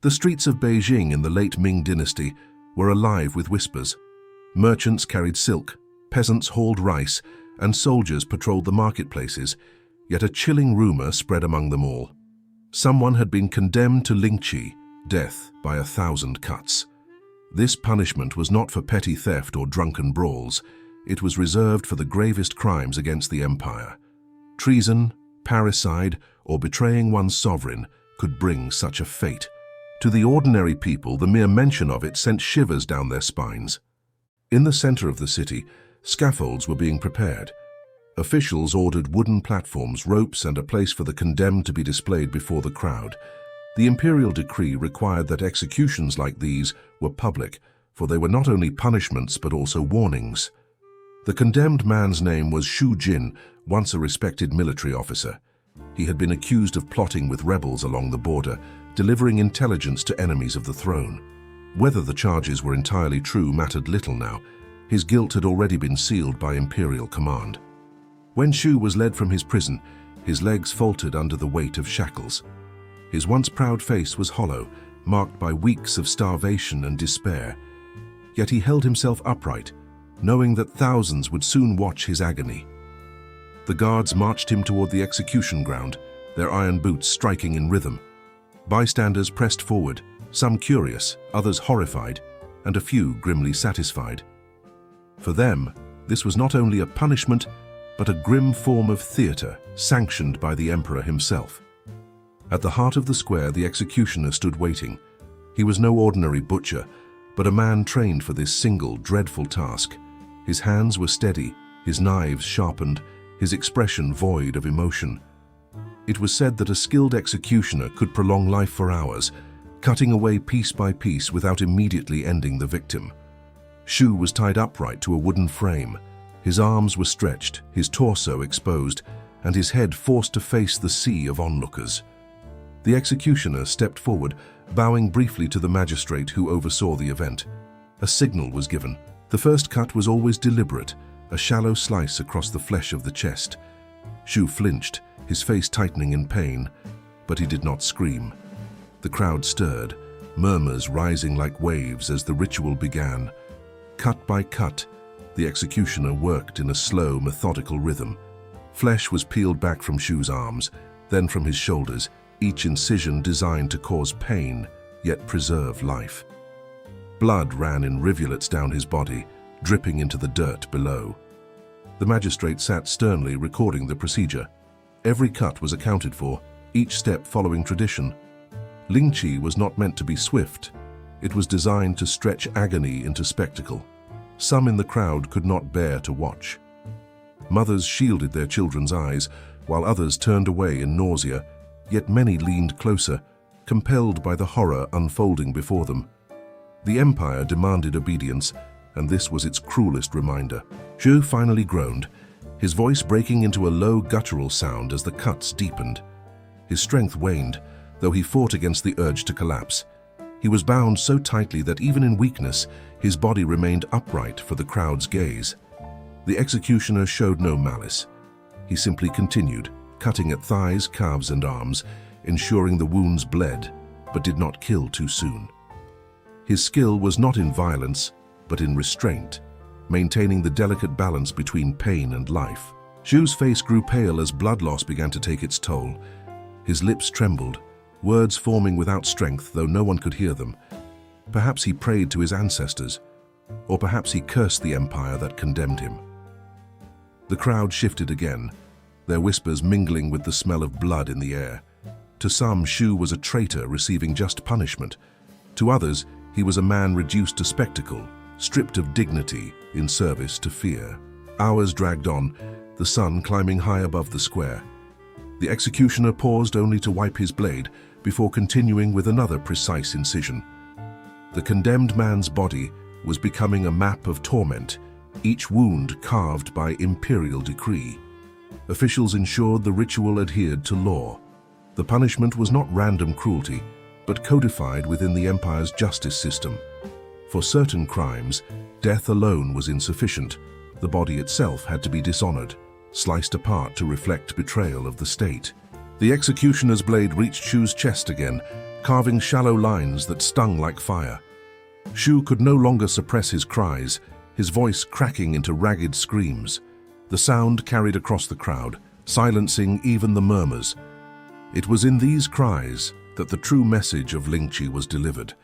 The streets of Beijing in the late Ming dynasty were alive with whispers. Merchants carried silk, peasants hauled rice, and soldiers patrolled the marketplaces, yet a chilling rumor spread among them all. Someone had been condemned to Lingchi, death by 1,000 cuts. This punishment was not for petty theft or drunken brawls. It was reserved for the gravest crimes against the empire. Treason, parricide, or betraying one's sovereign could bring such a fate. To the ordinary people, the mere mention of it sent shivers down their spines. In the center of the city, scaffolds were being prepared. Officials ordered wooden platforms, ropes, and a place for the condemned to be displayed before the crowd. The imperial decree required that executions like these were public, for they were not only punishments but also warnings. The condemned man's name was Shu Jin, once a respected military officer. He had been accused of plotting with rebels along the border, delivering intelligence to enemies of the throne. Whether the charges were entirely true mattered little now. His guilt had already been sealed by imperial command. When Shu was led from his prison, his legs faltered under the weight of shackles. His once proud face was hollow, marked by weeks of starvation and despair. Yet he held himself upright, knowing that thousands would soon watch his agony. The guards marched him toward the execution ground, their iron boots striking in rhythm. Bystanders pressed forward, some curious, others horrified, and a few grimly satisfied. For them, this was not only a punishment, but a grim form of theater sanctioned by the emperor himself. At the heart of the square, the executioner stood waiting. He was no ordinary butcher, but a man trained for this single, dreadful task. His hands were steady, his knives sharpened, his expression void of emotion. It was said that a skilled executioner could prolong life for hours, cutting away piece by piece without immediately ending the victim. Shu was tied upright to a wooden frame. His arms were stretched, his torso exposed, and his head forced to face the sea of onlookers. The executioner stepped forward, bowing briefly to the magistrate who oversaw the event. A signal was given. The first cut was always deliberate, a shallow slice across the flesh of the chest. Shu flinched, his face tightening in pain, but he did not scream. The crowd stirred, murmurs rising like waves as the ritual began. Cut by cut, the executioner worked in a slow, methodical rhythm. Flesh was peeled back from Shu's arms, then from his shoulders, each incision designed to cause pain, yet preserve life. Blood ran in rivulets down his body, dripping into the dirt below. The magistrate sat sternly, recording the procedure. Every cut was accounted for, each step following tradition. Lingchi was not meant to be swift. It was designed to stretch agony into spectacle. Some in the crowd could not bear to watch. Mothers shielded their children's eyes, while others turned away in nausea, yet many leaned closer, compelled by the horror unfolding before them. The empire demanded obedience, and this was its cruelest reminder. Shu finally groaned, his voice breaking into a low guttural sound as the cuts deepened. His strength waned, though he fought against the urge to collapse. He was bound so tightly that even in weakness, his body remained upright for the crowd's gaze. The executioner showed no malice. He simply continued, cutting at thighs, calves, and arms, ensuring the wounds bled, but did not kill too soon. His skill was not in violence, but in restraint, maintaining the delicate balance between pain and life. Shu's face grew pale as blood loss began to take its toll. His lips trembled, words forming without strength, though no one could hear them. Perhaps he prayed to his ancestors, or perhaps he cursed the empire that condemned him. The crowd shifted again, their whispers mingling with the smell of blood in the air. To some, Shu was a traitor receiving just punishment. To others, he was a man reduced to spectacle, stripped of dignity in service to fear. Hours dragged on, the sun climbing high above the square. The executioner paused only to wipe his blade before continuing with another precise incision. The condemned man's body was becoming a map of torment, each wound carved by imperial decree. Officials ensured the ritual adhered to law. The punishment was not random cruelty, but codified within the empire's justice system. For certain crimes, death alone was insufficient. The body itself had to be dishonored, sliced apart to reflect betrayal of the state. The executioner's blade reached Shu's chest again, carving shallow lines that stung like fire. Shu could no longer suppress his cries, his voice cracking into ragged screams. The sound carried across the crowd, silencing even the murmurs. It was in these cries that the true message of Lingchi was delivered.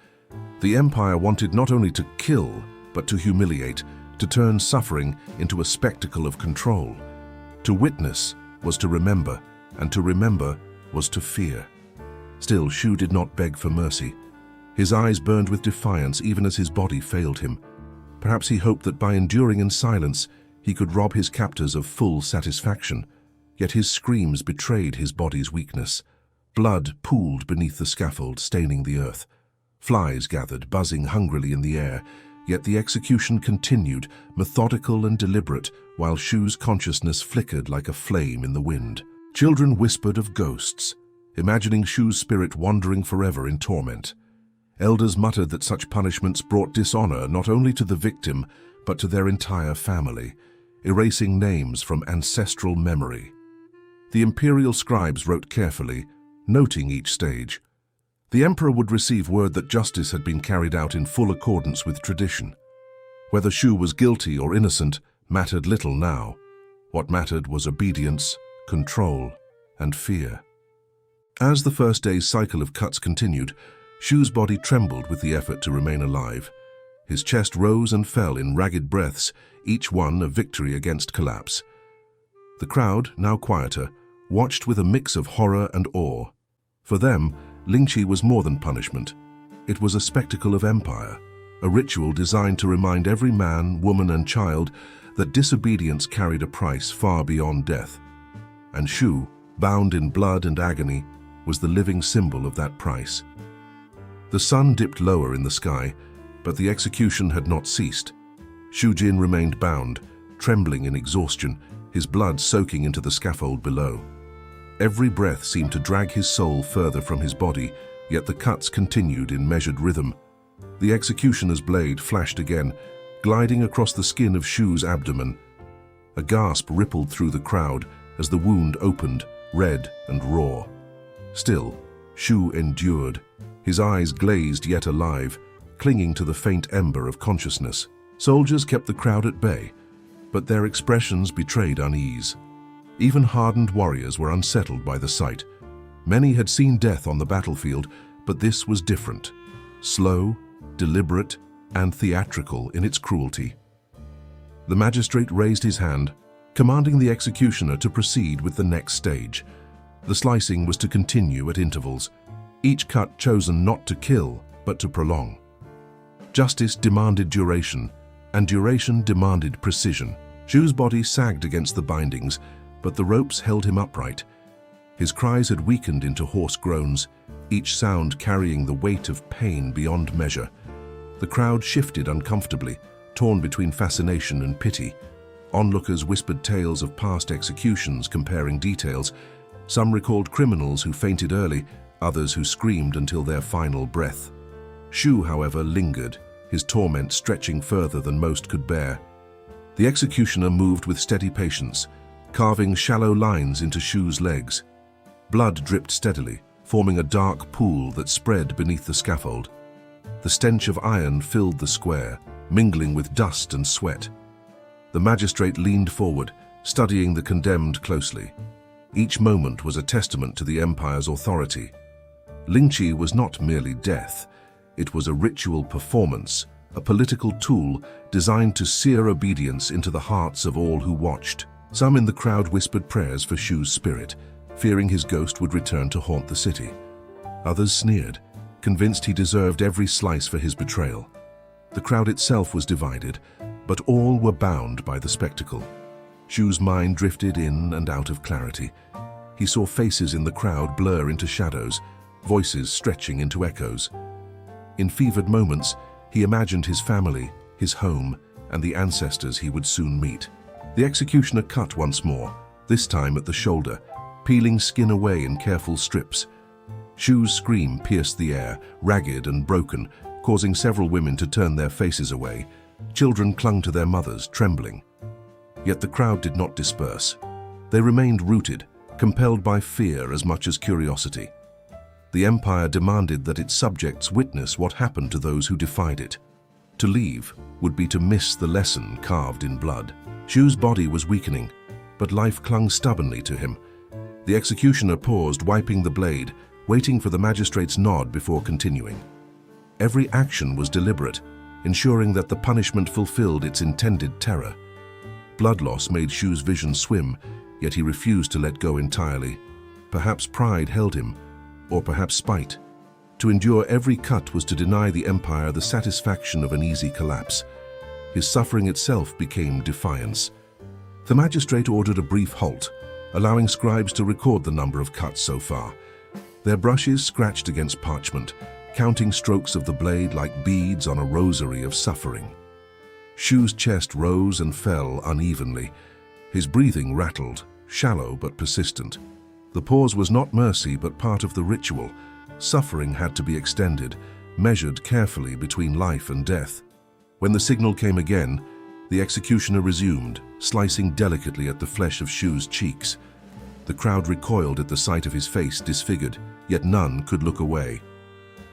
The empire wanted not only to kill, but to humiliate, to turn suffering into a spectacle of control. To witness was to remember, and to remember was to fear. Still, Shu did not beg for mercy. His eyes burned with defiance even as his body failed him. Perhaps he hoped that by enduring in silence, he could rob his captors of full satisfaction. Yet his screams betrayed his body's weakness. Blood pooled beneath the scaffold, staining the earth. Flies gathered, buzzing hungrily in the air, yet the execution continued, methodical and deliberate, while Shu's consciousness flickered like a flame in the wind. Children whispered of ghosts, imagining Shu's spirit wandering forever in torment. Elders muttered that such punishments brought dishonor not only to the victim, but to their entire family, erasing names from ancestral memory. The imperial scribes wrote carefully, noting each stage. The emperor would receive word that justice had been carried out in full accordance with tradition. Whether Shu was guilty or innocent mattered little now. What mattered was obedience, control, and fear. As the first day's cycle of cuts continued, Shu's body trembled with the effort to remain alive. His chest rose and fell in ragged breaths, each one a victory against collapse. The crowd, now quieter, watched with a mix of horror and awe. For them, Lingchi was more than punishment. It was a spectacle of empire, a ritual designed to remind every man, woman, and child that disobedience carried a price far beyond death. And Shu, bound in blood and agony, was the living symbol of that price. The sun dipped lower in the sky, but the execution had not ceased. Shu Jin remained bound, trembling in exhaustion, his blood soaking into the scaffold below. Every breath seemed to drag his soul further from his body, yet the cuts continued in measured rhythm. The executioner's blade flashed again, gliding across the skin of Shu's abdomen. A gasp rippled through the crowd as the wound opened, red and raw. Still, Shu endured, his eyes glazed yet alive, clinging to the faint ember of consciousness. Soldiers kept the crowd at bay, but their expressions betrayed unease. Even hardened warriors were unsettled by the sight. Many had seen death on the battlefield, but this was different. Slow, deliberate, and theatrical in its cruelty. The magistrate raised his hand, commanding the executioner to proceed with the next stage. The slicing was to continue at intervals, each cut chosen not to kill, but to prolong. Justice demanded duration, and duration demanded precision. Shu's body sagged against the bindings, but the ropes held him upright. His cries had weakened into hoarse groans, each sound carrying the weight of pain beyond measure. The crowd shifted uncomfortably, torn between fascination and pity. Onlookers whispered tales of past executions, comparing details. Some recalled criminals who fainted early, others who screamed until their final breath. Shu, however, lingered, his torment stretching further than most could bear. The executioner moved with steady patience, carving shallow lines into Shu's legs. Blood dripped steadily, forming a dark pool that spread beneath the scaffold. The stench of iron filled the square, mingling with dust and sweat. The magistrate leaned forward, studying the condemned closely. Each moment was a testament to the empire's authority. Lingchi was not merely death. It was a ritual performance, a political tool designed to sear obedience into the hearts of all who watched. Some in the crowd whispered prayers for Shu's spirit, fearing his ghost would return to haunt the city. Others sneered, convinced he deserved every slice for his betrayal. The crowd itself was divided, but all were bound by the spectacle. Shu's mind drifted in and out of clarity. He saw faces in the crowd blur into shadows, voices stretching into echoes. In fevered moments, he imagined his family, his home, and the ancestors he would soon meet. The executioner cut once more, this time at the shoulder, peeling skin away in careful strips. Shu's scream pierced the air, ragged and broken, causing several women to turn their faces away. Children clung to their mothers, trembling. Yet the crowd did not disperse. They remained rooted, compelled by fear as much as curiosity. The empire demanded that its subjects witness what happened to those who defied it. To leave would be to miss the lesson carved in blood. Shu's body was weakening, but life clung stubbornly to him. The executioner paused, wiping the blade, waiting for the magistrate's nod before continuing. Every action was deliberate, ensuring that the punishment fulfilled its intended terror. Blood loss made Shu's vision swim, yet he refused to let go entirely. Perhaps pride held him, or perhaps spite. To endure every cut was to deny the empire the satisfaction of an easy collapse. His suffering itself became defiance. The magistrate ordered a brief halt, allowing scribes to record the number of cuts so far. Their brushes scratched against parchment, counting strokes of the blade like beads on a rosary of suffering. Shu's chest rose and fell unevenly. His breathing rattled, shallow but persistent. The pause was not mercy but part of the ritual. Suffering had to be extended, measured carefully between life and death. When the signal came again, the executioner resumed, slicing delicately at the flesh of Shu's cheeks. The crowd recoiled at the sight of his face disfigured, yet none could look away.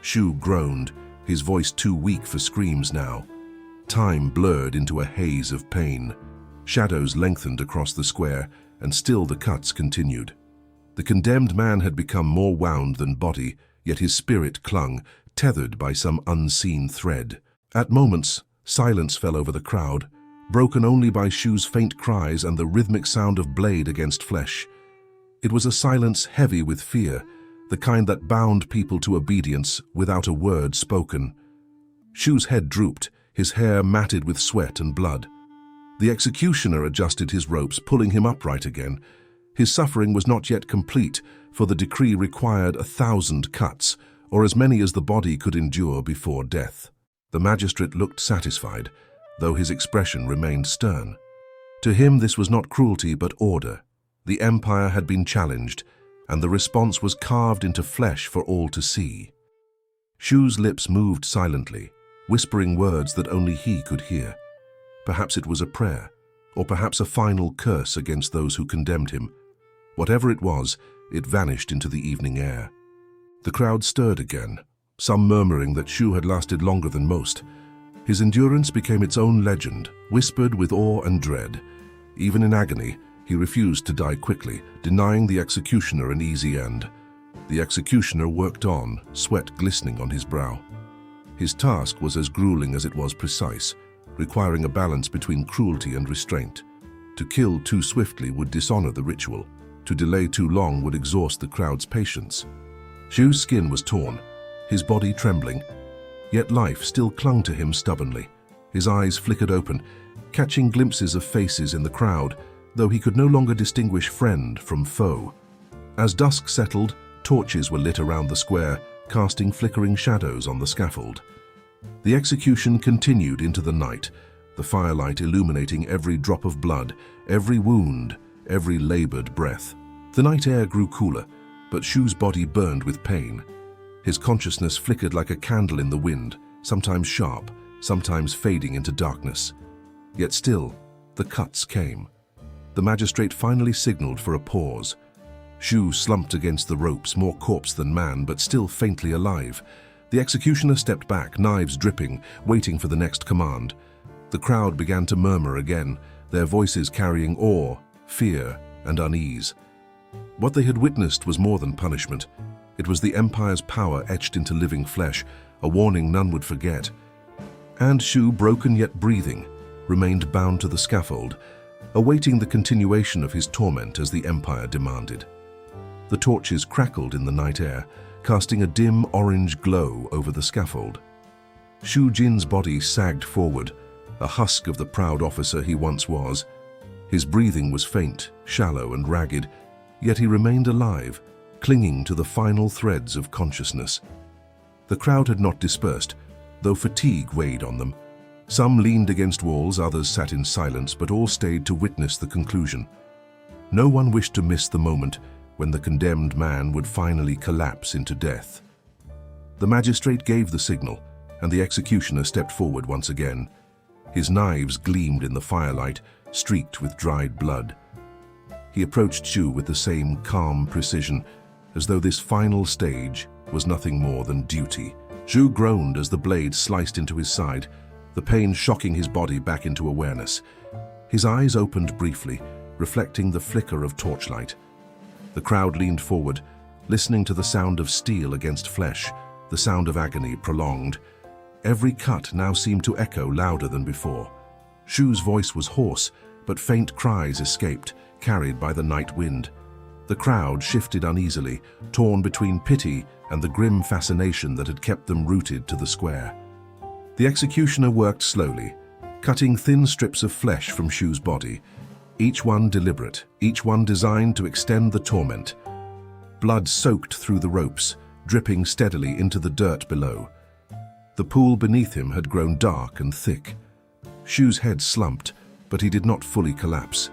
Shu groaned, his voice too weak for screams now. Time blurred into a haze of pain. Shadows lengthened across the square, and still the cuts continued. The condemned man had become more wound than body, yet his spirit clung, tethered by some unseen thread. At moments, silence fell over the crowd, broken only by Shu's faint cries and the rhythmic sound of blade against flesh. It was a silence heavy with fear, the kind that bound people to obedience without a word spoken. Shu's head drooped, his hair matted with sweat and blood. The executioner adjusted his ropes, pulling him upright again. His suffering was not yet complete, for the decree required 1,000 cuts, or as many as the body could endure before death. The magistrate looked satisfied, though his expression remained stern. To him this was not cruelty but order. The empire had been challenged, and the response was carved into flesh for all to see. Shu's lips moved silently, whispering words that only he could hear. Perhaps it was a prayer, or perhaps a final curse against those who condemned him. Whatever it was, it vanished into the evening air. The crowd stirred again, some murmuring that Shu had lasted longer than most. His endurance became its own legend, whispered with awe and dread. Even in agony, he refused to die quickly, denying the executioner an easy end. The executioner worked on, sweat glistening on his brow. His task was as grueling as it was precise, requiring a balance between cruelty and restraint. To kill too swiftly would dishonor the ritual. To delay too long would exhaust the crowd's patience. Shu's skin was torn, his body trembling, yet life still clung to him stubbornly. His eyes flickered open, catching glimpses of faces in the crowd, though he could no longer distinguish friend from foe. As dusk settled, torches were lit around the square, casting flickering shadows on the scaffold. The execution continued into the night, the firelight illuminating every drop of blood, every wound, every labored breath. The night air grew cooler, but Shu's body burned with pain. His consciousness flickered like a candle in the wind, sometimes sharp, sometimes fading into darkness. Yet still, the cuts came. The magistrate finally signaled for a pause. Shu slumped against the ropes, more corpse than man, but still faintly alive. The executioner stepped back, knives dripping, waiting for the next command. The crowd began to murmur again, their voices carrying awe, fear, and unease. What they had witnessed was more than punishment. It was the empire's power etched into living flesh, a warning none would forget. And Shu, broken yet breathing, remained bound to the scaffold, awaiting the continuation of his torment as the empire demanded. The torches crackled in the night air, casting a dim orange glow over the scaffold. Shu Jin's body sagged forward, a husk of the proud officer he once was. His breathing was faint, shallow, and ragged, yet he remained alive, clinging to the final threads of consciousness. The crowd had not dispersed, though fatigue weighed on them. Some leaned against walls, others sat in silence, but all stayed to witness the conclusion. No one wished to miss the moment when the condemned man would finally collapse into death. The magistrate gave the signal, and the executioner stepped forward once again. His knives gleamed in the firelight, streaked with dried blood. He approached Shu with the same calm precision, as though this final stage was nothing more than duty. Shu groaned as the blade sliced into his side, the pain shocking his body back into awareness. His eyes opened briefly, reflecting the flicker of torchlight. The crowd leaned forward, listening to the sound of steel against flesh, the sound of agony prolonged. Every cut now seemed to echo louder than before. Shu's voice was hoarse, but faint cries escaped, carried by the night wind. The crowd shifted uneasily, torn between pity and the grim fascination that had kept them rooted to the square. The executioner worked slowly, cutting thin strips of flesh from Shu's body, each one deliberate, each one designed to extend the torment. Blood soaked through the ropes, dripping steadily into the dirt below. The pool beneath him had grown dark and thick. Shu's head slumped, but he did not fully collapse.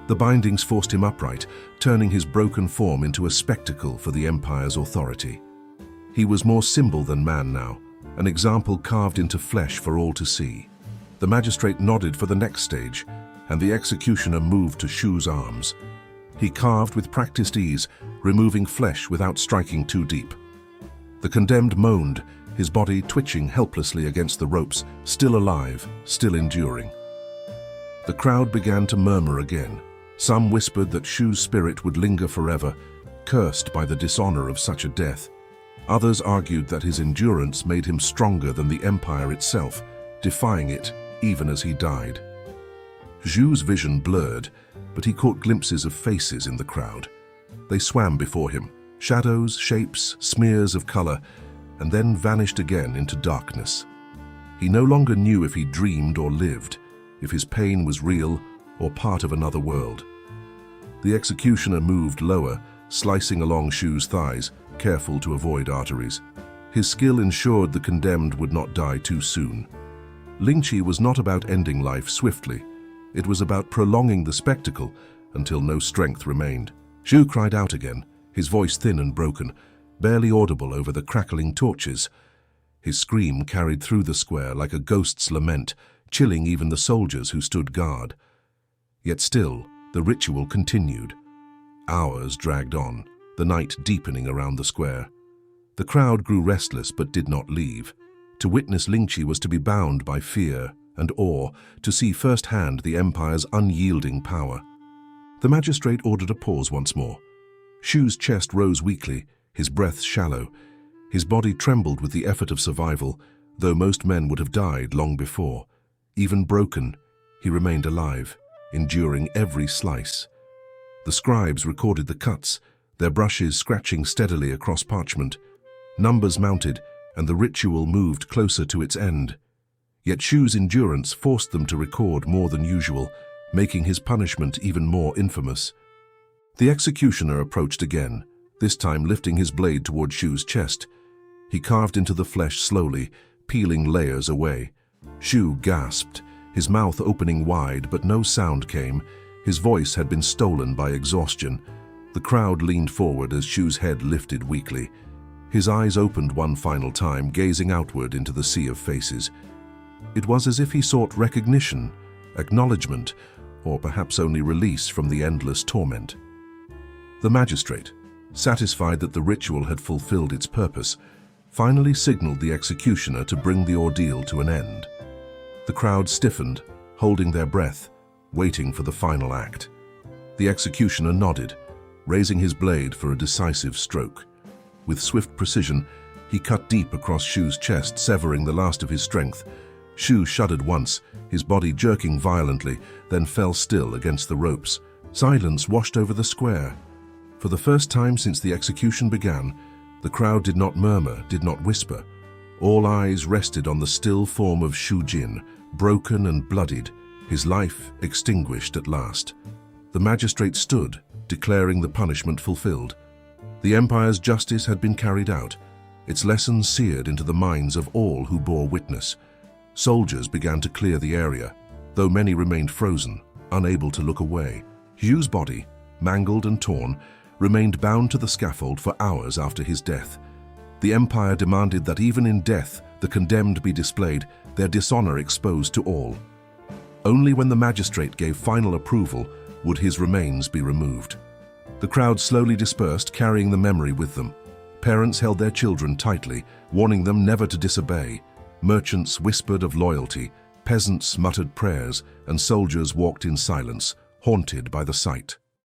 The bindings forced him upright, turning his broken form into a spectacle for the Empire's authority. He was more symbol than man now, an example carved into flesh for all to see. The magistrate nodded for the next stage, and the executioner moved to Shu's arms. He carved with practiced ease, removing flesh without striking too deep. The condemned moaned, his body twitching helplessly against the ropes, still alive, still enduring. The crowd began to murmur again. Some whispered that Shu's spirit would linger forever, cursed by the dishonor of such a death. Others argued that his endurance made him stronger than the Empire itself, defying it even as he died. Shu's vision blurred, but he caught glimpses of faces in the crowd. They swam before him, shadows, shapes, smears of color, and then vanished again into darkness. He no longer knew if he dreamed or lived, if his pain was real or part of another world. The executioner moved lower, slicing along Shu's thighs, careful to avoid arteries. His skill ensured the condemned would not die too soon. Lingchi was not about ending life swiftly. It was about prolonging the spectacle until no strength remained. Shu cried out again, his voice thin and broken, barely audible over the crackling torches. His scream carried through the square like a ghost's lament, chilling even the soldiers who stood guard. Yet still, the ritual continued. Hours dragged on, the night deepening around the square. The crowd grew restless but did not leave. To witness Lingchi was to be bound by fear and awe, to see firsthand the Empire's unyielding power. The magistrate ordered a pause once more. Shu's chest rose weakly, his breath shallow. His body trembled with the effort of survival, though most men would have died long before. Even broken, he remained alive, enduring every slice. The scribes recorded the cuts, their brushes scratching steadily across parchment. Numbers mounted, and the ritual moved closer to its end. Yet Shu's endurance forced them to record more than usual, making his punishment even more infamous. The executioner approached again, this time lifting his blade toward Shu's chest. He carved into the flesh slowly, peeling layers away. Shu gasped, his mouth opening wide, but no sound came. His voice had been stolen by exhaustion. The crowd leaned forward as Shu's head lifted weakly. His eyes opened one final time, gazing outward into the sea of faces. It was as if he sought recognition, acknowledgement, or perhaps only release from the endless torment. The magistrate, satisfied that the ritual had fulfilled its purpose, finally signaled the executioner to bring the ordeal to an end. The crowd stiffened, holding their breath, waiting for the final act. The executioner nodded, raising his blade for a decisive stroke. With swift precision, he cut deep across Shu's chest, severing the last of his strength. Shu shuddered once, his body jerking violently, then fell still against the ropes. Silence washed over the square. For the first time since the execution began, the crowd did not murmur, did not whisper. All eyes rested on the still form of Shu Jin, broken and bloodied, his life extinguished at last. The magistrate stood, declaring the punishment fulfilled. The Empire's justice had been carried out, its lessons seared into the minds of all who bore witness. Soldiers began to clear the area, though many remained frozen, unable to look away. Shu's body, mangled and torn, remained bound to the scaffold for hours after his death. The Empire demanded that even in death the condemned be displayed, their dishonor exposed to all. Only when the magistrate gave final approval would his remains be removed. The crowd slowly dispersed, carrying the memory with them. Parents held their children tightly, warning them never to disobey. Merchants whispered of loyalty, peasants muttered prayers, and soldiers walked in silence, haunted by the sight.